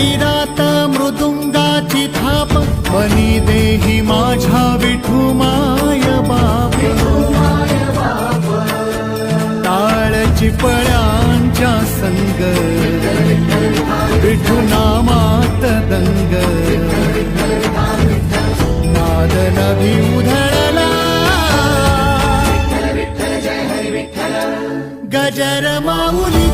मंदिरात मृदुंगाची थाप बनी देही माझ्या विठू माय बाप टाळची पळ्यांच्या संग विठू नामात दंग नाद नभी उधळला गजर माऊली